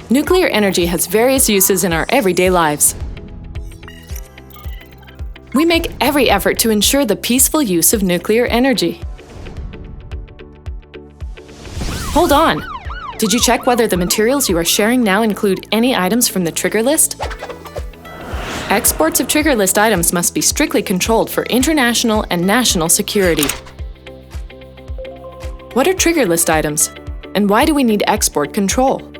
Nuclear energy has various uses in our everyday lives. We make every effort to ensure the peaceful use of nuclear energy. Hold on! Did you check whether the materials you are sharing now include any items from the trigger list? Exports of trigger list items must be strictly controlled for international and national security. What are trigger list items, and why do we need export control?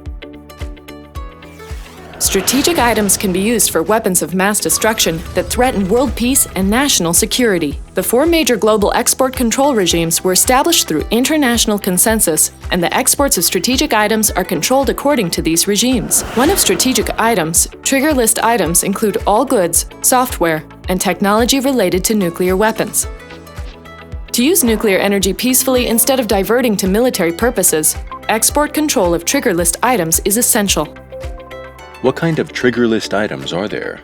Strategic items can be used for weapons of mass destruction that threaten world peace and national security. The 4 major global export control regimes were established through international consensus, and the exports of strategic items are controlled according to these regimes. One of strategic items, trigger list items, include all goods, software, and technology related to nuclear weapons. To use nuclear energy peacefully instead of diverting to military purposes, export control of trigger list items is essential. What kind of trigger list items are there?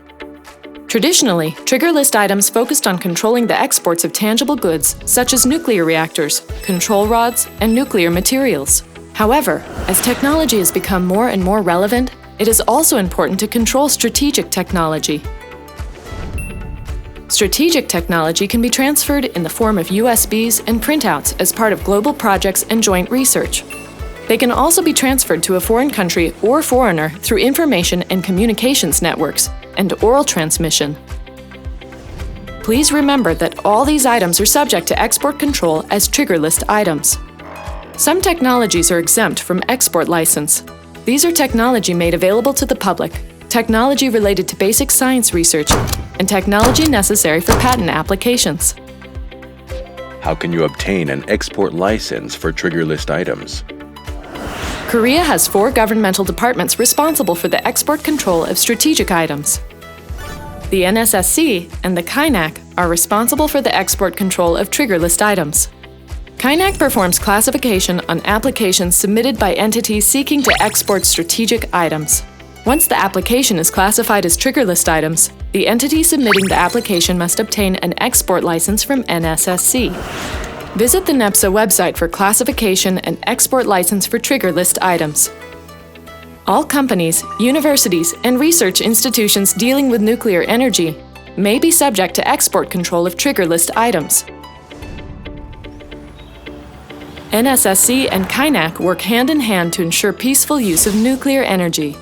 Traditionally, trigger list items focused on controlling the exports of tangible goods such as nuclear reactors, control rods, and nuclear materials. However, as technology has become more and more relevant, it is also important to control strategic technology. Strategic technology can be transferred in the form of USBs and printouts as part of global projects and joint research. They can also be transferred to a foreign country or foreigner through information and communications networks and oral transmission. Please remember that all these items are subject to export control as trigger list items. Some technologies are exempt from export license. These are technology made available to the public, technology related to basic science research, and technology necessary for patent applications. How can you obtain an export license for trigger list items? Korea has 4 governmental departments responsible for the export control of strategic items. The NSSC and the KINAC are responsible for the export control of trigger list items. KINAC performs classification on applications submitted by entities seeking to export strategic items. Once the application is classified as trigger list items, the entity submitting the application must obtain an export license from NSSC. Visit the NEPSA website for classification and export license for trigger list items. All companies, universities, and research institutions dealing with nuclear energy may be subject to export control of trigger list items. NSSC and KINAC work hand in hand to ensure peaceful use of nuclear energy.